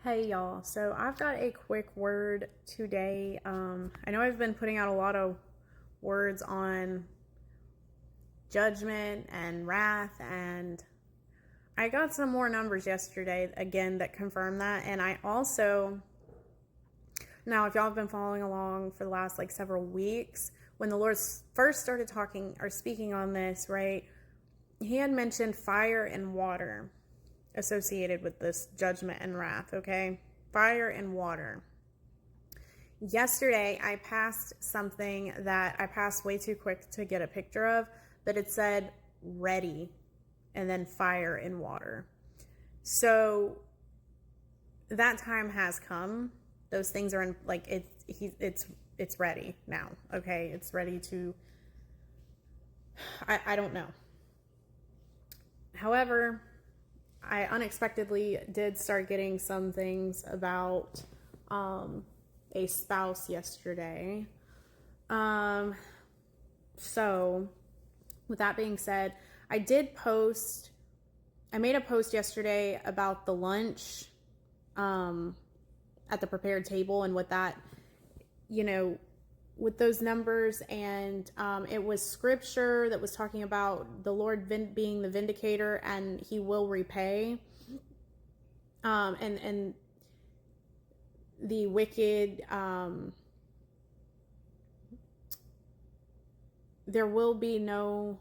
Hey y'all, so I've got a quick word today. I know I've been putting out a lot of words on judgment and wrath, and I got some more numbers yesterday again that confirm that. And I also, now if y'all have been following along for the last several weeks, when the Lord first started talking or speaking on this, right, he had mentioned fire and water associated with this judgment and wrath, okay? Fire and water. Yesterday, I passed something that I passed way too quick to get a picture of, but it said ready and then fire and water. So that time has come. Those things are in it's ready now, okay? It's ready to I don't know. However, I unexpectedly did start getting some things about a spouse yesterday. So with that being said, I made a post yesterday about the lunch at the prepared table and what that, with those numbers, and it was scripture that was talking about the Lord being the vindicator and he will repay, and the wicked, there will be no,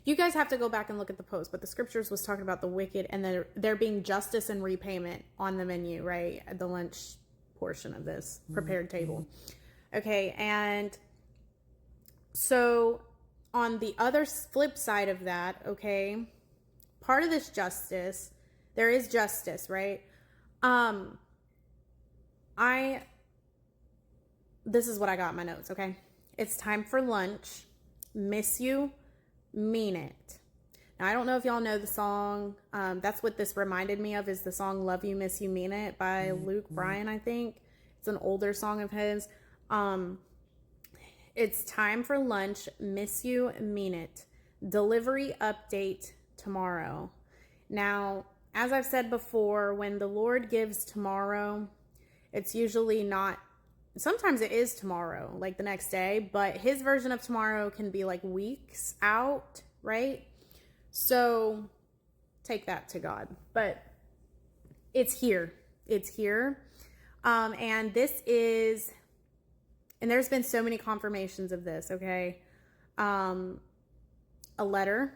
you guys have to go back and look at the post, but the scriptures was talking about the wicked and there being justice and repayment on the menu, right, at the lunch portion of this prepared table. Okay, and so on the other flip side of that, okay, part of this justice, there is justice, right? This is what I got in my notes, okay? It's time for lunch. Miss you, mean it. Now, I don't know if y'all know the song. That's what this reminded me of, is the song Love You, Miss You, Mean It by Luke Bryan, I think. It's an older song of his. It's time for lunch. Miss you, mean it. Delivery update tomorrow. Now, as I've said before, when the Lord gives tomorrow, it's usually not, sometimes it is tomorrow, like the next day, but his version of tomorrow can be like weeks out, right? So take that to God, but it's here. It's here. And this is, and there's been so many confirmations of this, okay? A letter,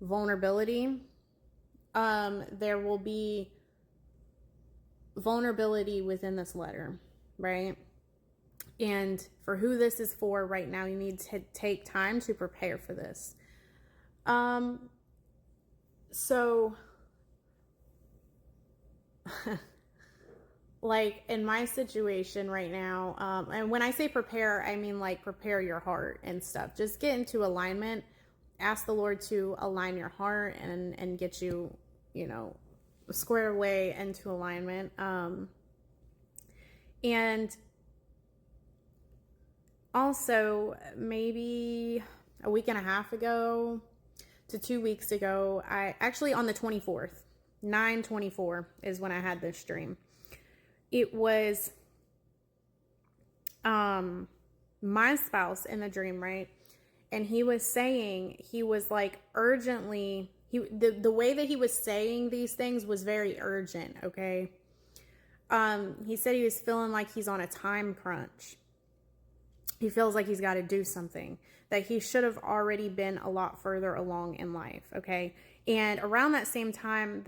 vulnerability. There will be vulnerability within this letter, right? And for who this is for right now, you need to take time to prepare for this. So like in my situation right now, and when I say prepare, I mean like prepare your heart and stuff. Just get into alignment. Ask the Lord to align your heart and get you, square away into alignment. And also maybe a week and a half ago to 2 weeks ago, I actually, on the 24th, 9/24 is when I had this dream. It was my spouse in the dream, right? And he was saying, he was like urgently, the way that he was saying these things was very urgent, okay? He said he was feeling like he's on a time crunch. He feels like he's got to do something, that he should have already been a lot further along in life, okay? And around that same time,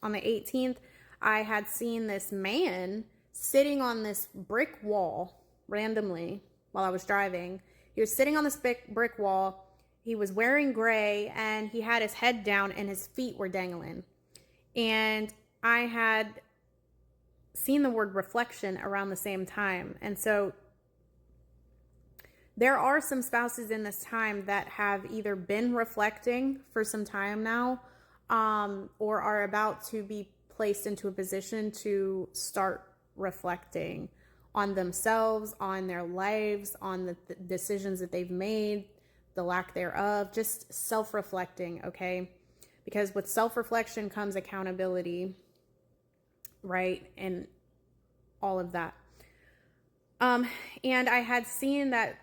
on the 18th, I had seen this man sitting on this brick wall randomly while I was driving. He was sitting on this brick wall. He was wearing gray and he had his head down and his feet were dangling. And I had seen the word reflection around the same time. And so there are some spouses in this time that have either been reflecting for some time now, or are about to be placed into a position to start reflecting on themselves, on their lives, on the decisions that they've made, the lack thereof, just self-reflecting, okay? because with self-reflection comes accountability, right? And all of that. And I had seen that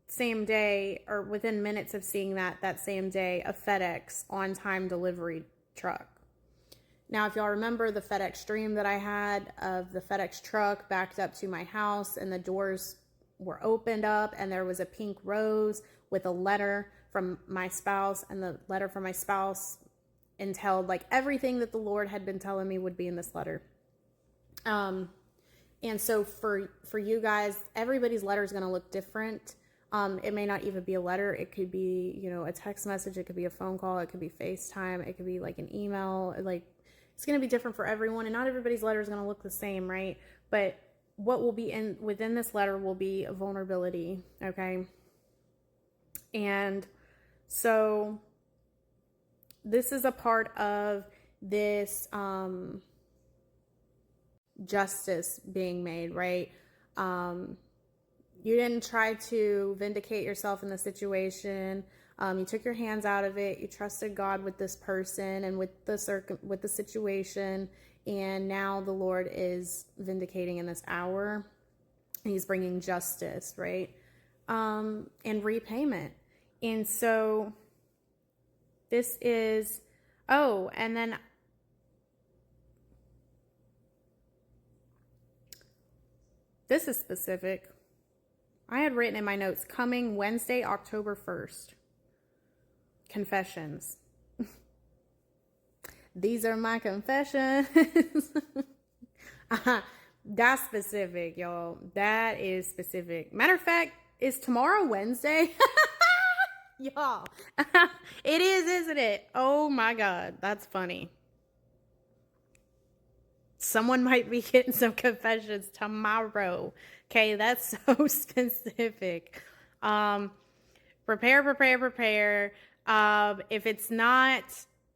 same day, or within minutes of seeing that same day, a FedEx on-time delivery truck. Now, if y'all remember the FedEx dream that I had of the FedEx truck backed up to my house and the doors were opened up and there was a pink rose with a letter from my spouse, and the letter from my spouse entailed like everything that the Lord had been telling me would be in this letter. And so for you guys, everybody's letter is going to look different. It may not even be a letter. It could be, you know, a text message. It could be a phone call. It could be FaceTime. It could be like an email. Like, it's going to be different for everyone, and not everybody's letter is going to look the same, right? But what will be within this letter will be a vulnerability, okay? And so this is a part of this justice being made, right? You didn't try to vindicate yourself in the situation. You took your hands out of it. You trusted God with this person and with the situation. And now the Lord is vindicating in this hour. He's bringing justice, right? And repayment. And so this is, and then this is specific. I had written in my notes, coming Wednesday, October 1st. Confessions. These are my confessions. That's specific, y'all. That is specific. Matter of fact, is tomorrow Wednesday? Y'all. It is, isn't it? Oh my God. That's funny. Someone might be getting some confessions tomorrow. Okay, that's so specific. Prepare. If it's not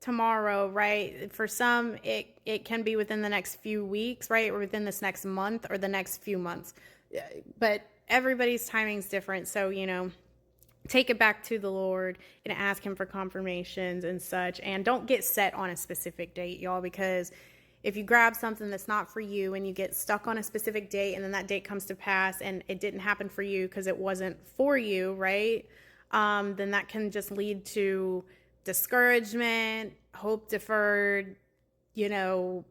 tomorrow, right? For some, it can be within the next few weeks, right? Or within this next month or the next few months. But everybody's timing is different. So, you know, take it back to the Lord and ask him for confirmations and such. And don't get set on a specific date, y'all, because if you grab something that's not for you and you get stuck on a specific date and then that date comes to pass and it didn't happen for you because it wasn't for you, right? Then that can just lead to discouragement, hope deferred, you know,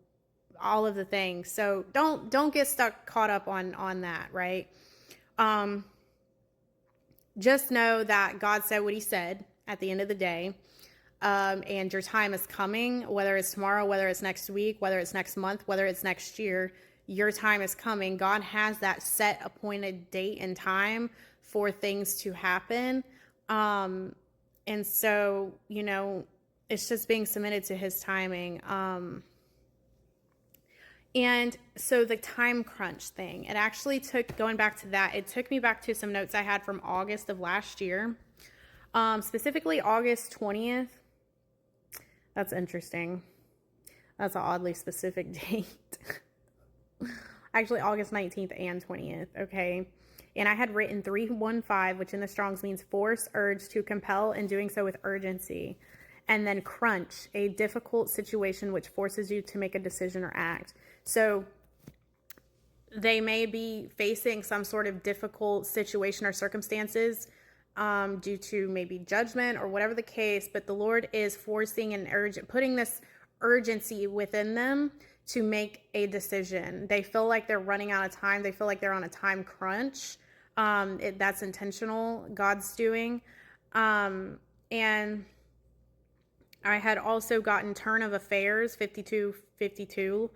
all of the things. So don't get caught up on that, right? Just know that God said what he said at the end of the day. And your time is coming, whether it's tomorrow, whether it's next week, whether it's next month, whether it's next year, your time is coming. God has that set appointed date and time for things to happen. And so, you know, it's just being submitted to his timing. And so the time crunch thing, it actually took, going back to that, it took me back to some notes I had from August of last year, specifically August 20th. That's interesting. That's an oddly specific date. Actually, August 19th and 20th, okay? And I had written 315, which in the Strong's means force, urge, to compel, and doing so with urgency. And then crunch, a difficult situation which forces you to make a decision or act. So they may be facing some sort of difficult situation or circumstances due to maybe judgment or whatever the case, but the Lord is forcing and putting this urgency within them to make a decision. They feel like they're running out of time. They feel like they're on a time crunch. That's intentional, God's doing. And I had also gotten turn of affairs, 5252.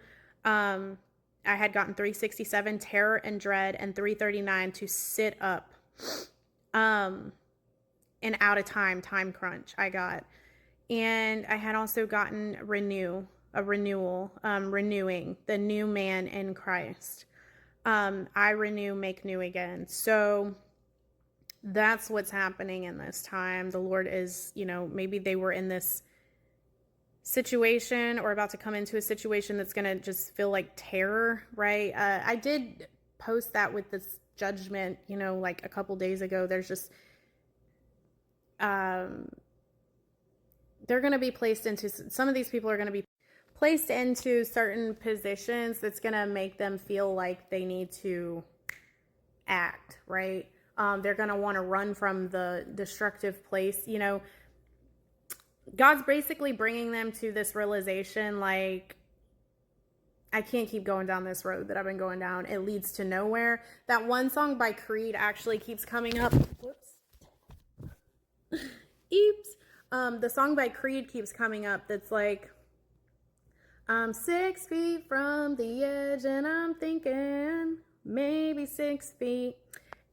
I had gotten 367, terror and dread, and 339, to sit up. And out of time crunch I got. And I had also gotten renewing, the new man in Christ. I renew, make new again. So that's what's happening in this time. The Lord is, you know, maybe they were in this situation or about to come into a situation that's going to just feel like terror, right? I did post that with this judgment, you know, like a couple days ago. There's just they're going to be placed into, some of these people are going to be placed into certain positions that's going to make them feel like they need to act, right? They're going to want to run from the destructive place. You know, God's basically bringing them to this realization, like, I can't keep going down this road that I've been going down. It leads to nowhere. That one song by Creed actually keeps coming up. Whoops. Oops. The song by Creed keeps coming up that's like, I'm 6 feet from the edge and I'm thinking maybe 6 feet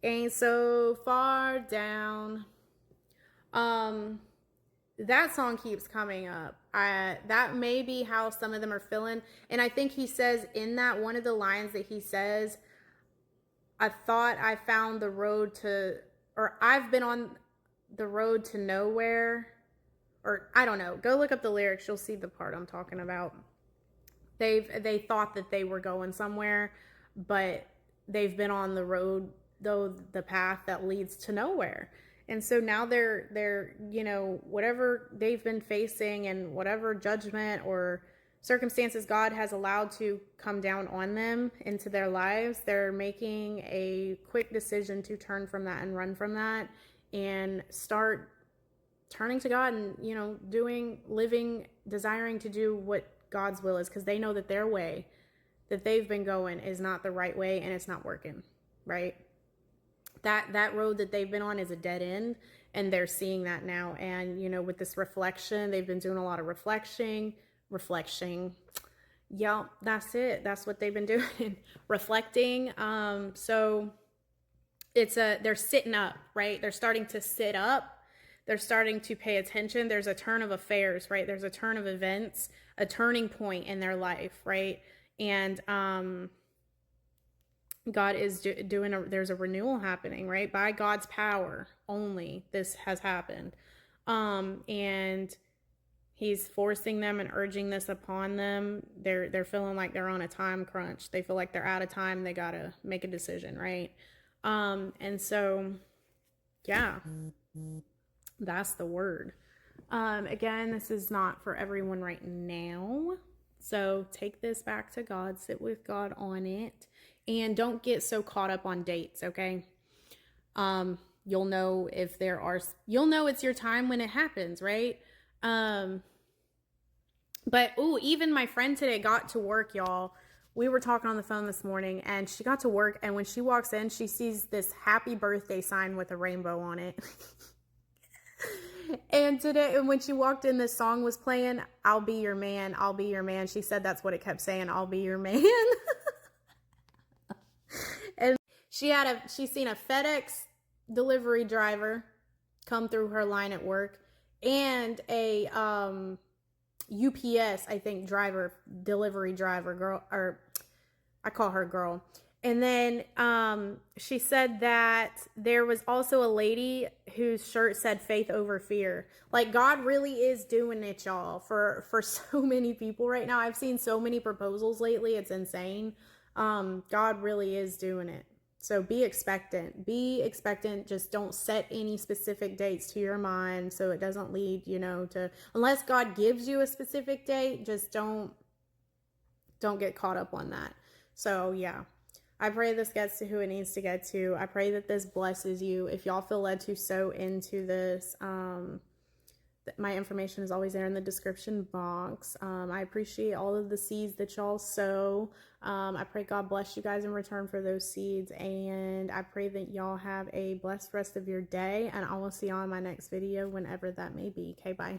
ain't so far down. That song keeps coming up. That may be how some of them are feeling. And I think he says in that, one of the lines that he says, I thought I found the road to, or I've been on the road to nowhere, or I don't know. Go look up the lyrics. You'll see the part I'm talking about. They thought that they were going somewhere, but they've been on the road, though, the path that leads to nowhere. And so now they're, you know, whatever they've been facing and whatever judgment or circumstances God has allowed to come down on them into their lives, they're making a quick decision to turn from that and run from that and start turning to God and, you know, living, desiring to do what God's will is, because they know that their way that they've been going is not the right way and it's not working, right? That road that they've been on is a dead end, and they're seeing that now. And, you know, with this reflection, they've been doing a lot of reflecting. Yeah, that's it. That's what they've been doing. Reflecting. So they're sitting up, right? They're starting to sit up. They're starting to pay attention. There's a turn of affairs, right? There's a turn of events, a turning point in their life, right? And, God is there's a renewal happening, right? By God's power only this has happened. And he's forcing them and urging this upon them. They're feeling like they're on a time crunch. They feel like they're out of time. They got to make a decision, right? And so, yeah, that's the word. Again, this is not for everyone right now. So take this back to God, sit with God on it, and don't get so caught up on dates, okay? You'll know you'll know it's your time when it happens, right? But even my friend today got to work, y'all. We were talking on the phone this morning, and she got to work, and when she walks in, she sees this happy birthday sign with a rainbow on it. And today, when she walked in, this song was playing, I'll be your man, I'll be your man. She said that's what it kept saying, I'll be your man. And she seen a FedEx delivery driver come through her line at work, and a UPS, I think, delivery driver girl, or I call her girl. And then she said that there was also a lady whose shirt said faith over fear. Like, God really is doing it, y'all, for so many people right now. I've seen so many proposals lately. It's insane. God really is doing it. So be expectant. Be expectant. Just don't set any specific dates to your mind so it doesn't lead, to, unless God gives you a specific date, just don't get caught up on that. So yeah. I pray this gets to who it needs to get to. I pray that this blesses you. If y'all feel led to sow into this, my information is always there in the description box. I appreciate all of the seeds that y'all sow. I pray God bless you guys in return for those seeds. And I pray that y'all have a blessed rest of your day. And I will see y'all in my next video, whenever that may be. Okay, bye.